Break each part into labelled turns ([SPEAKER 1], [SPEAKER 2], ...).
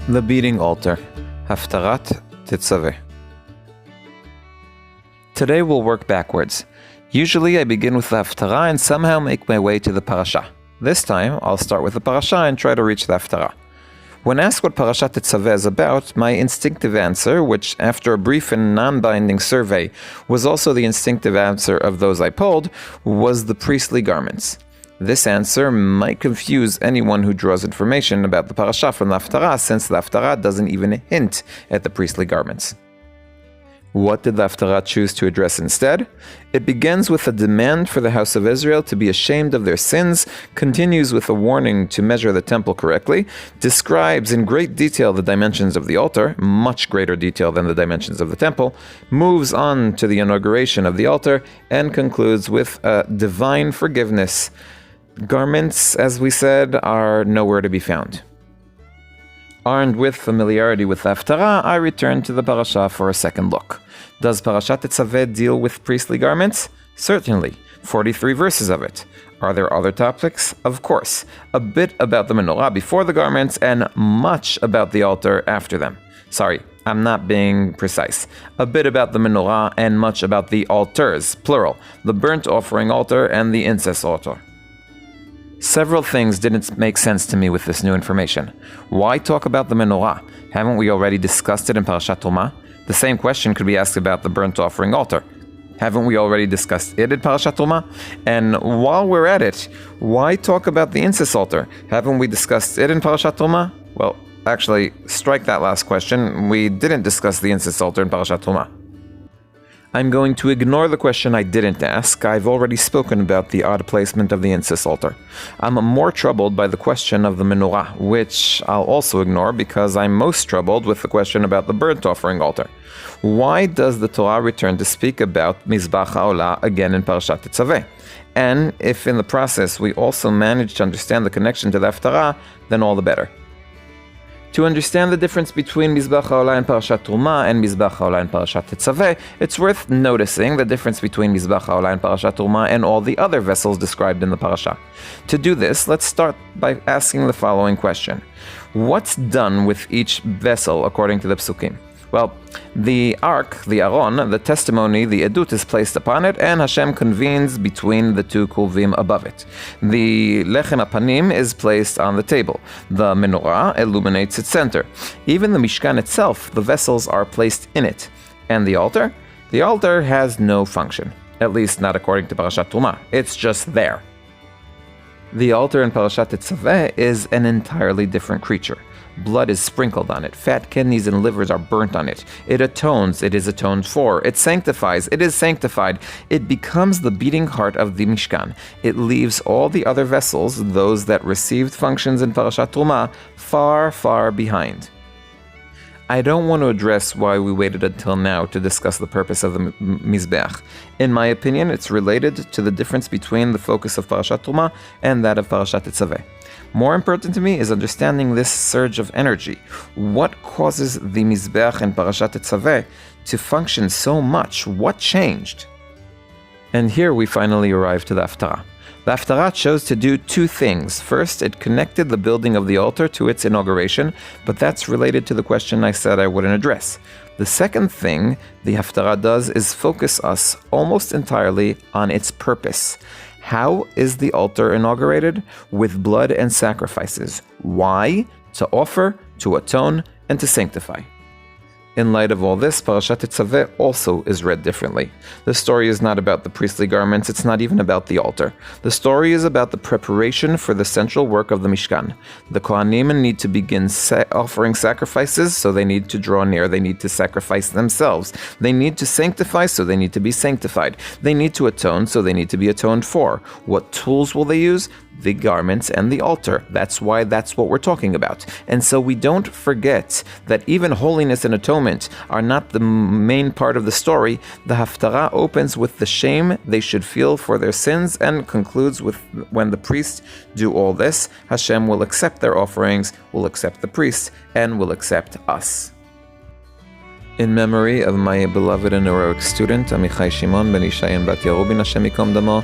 [SPEAKER 1] The Beating Altar, Haftarat, Tetzaveh. Today we'll work backwards. Usually I begin with the Haftarah and somehow make my way to the parasha. This time I'll start with the parasha and try to reach the Haftarah. When asked what Parashat Tetzaveh is about, my instinctive answer, which after a brief and non-binding survey was also the instinctive answer of those I polled, was the priestly garments. This answer might confuse anyone who draws information about the parasha from the Haftarah, since the Haftarah doesn't even hint at the priestly garments. What did the Haftarah choose to address instead? It begins with a demand for the house of Israel to be ashamed of their sins, continues with a warning to measure the temple correctly, describes in great detail the dimensions of the altar, much greater detail than the dimensions of the temple, moves on to the inauguration of the altar, and concludes with a divine forgiveness. Garments, as we said, are nowhere to be found. Armed with familiarity with the Haftarah, I return to the parasha for a second look. Does Parashat Tetzaveh deal with priestly garments? Certainly. 43 verses of it. Are there other topics? Of course. A bit about the menorah before the garments and much about the altar after them. Sorry, I'm not being precise. A bit about the menorah and much about the altars, plural, the burnt offering altar and the incense altar. Several things didn't make sense to me with this new information. Why talk about the menorah? Haven't we already discussed it in Parashat Truma? The same question could be asked about the burnt offering altar. Haven't we already discussed it in Parashat Truma? And while we're at it, why talk about the incense altar? Haven't we discussed it in Parashat Truma? Well, actually, strike that last question. We didn't discuss the incense altar in Parashat Truma. I'm going to ignore the question I didn't ask. I've already spoken about the odd placement of the incense altar. I'm more troubled by the question of the menorah, which I'll also ignore because I'm most troubled with the question about the burnt offering altar. Why does the Torah return to speak about Mizbach HaOlah again in Parashat Tetzaveh? And if in the process we also manage to understand the connection to the Haftarah, then all the better. To understand the difference between Mizbach HaOlah in Parashat Truma and Mizbach HaOlah in Parashat Tetzaveh, it's worth noticing the difference between Mizbach HaOlah in Parashat Truma and all the other vessels described in the parasha. To do this, let's start by asking the following question. What's done with each vessel according to the Psukim? Well, the ark, the Aron, the testimony, the Edut is placed upon it, and Hashem convenes between the two Kruvim above it. The Lechem HaPanim is placed on the table. The menorah illuminates its center. Even the Mishkan itself, the vessels are placed in it. And the altar? The altar has no function. At least not according to Parashat Truma. It's just there. The altar in Parashat Tetzaveh is an entirely different creature. Blood is sprinkled on it. Fat kidneys and livers are burnt on it. It atones. It is atoned for. It sanctifies. It is sanctified. It becomes the beating heart of the Mishkan. It leaves all the other vessels, those that received functions in Parashat Truma, far, far behind. I don't want to address why we waited until now to discuss the purpose of the Mizbeach. In my opinion, it's related to the difference between the focus of Parashat Truma and that of Parashat Tetzaveh. More important to me is understanding this surge of energy. What causes the Mizbeach in Parashat Tetzaveh to function so much? What changed? And here we finally arrive to the Haftarah. The Haftarah chose to do two things. First, it connected the building of the altar to its inauguration, but that's related to the question I said I wouldn't address. The second thing the Haftarah does is focus us almost entirely on its purpose. How is the altar inaugurated? With blood and sacrifices. Why? To offer, to atone, and to sanctify. In light of all this, Parashat Tetzaveh also is read differently. The story is not about the priestly garments, it's not even about the altar. The story is about the preparation for the central work of the Mishkan. The Kohanim need to begin offering sacrifices, so they need to draw near, they need to sacrifice themselves. They need to sanctify, so they need to be sanctified. They need to atone, so they need to be atoned for. What tools will they use? The garments and the altar. That's why that's what we're talking about. And so we don't forget that even holiness and atonement are not the main part of the story. The Haftarah opens with the shame they should feel for their sins and concludes with when the priests do all this, Hashem will accept their offerings, will accept the priests, and will accept us. In memory of my beloved and heroic student, Amichai Shimon ben Ishai and Bat Yerubin, Hashem Yikom Damo,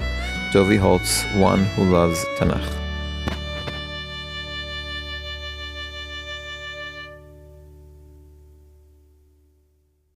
[SPEAKER 1] Dovi Holtz, one who loves Tanakh.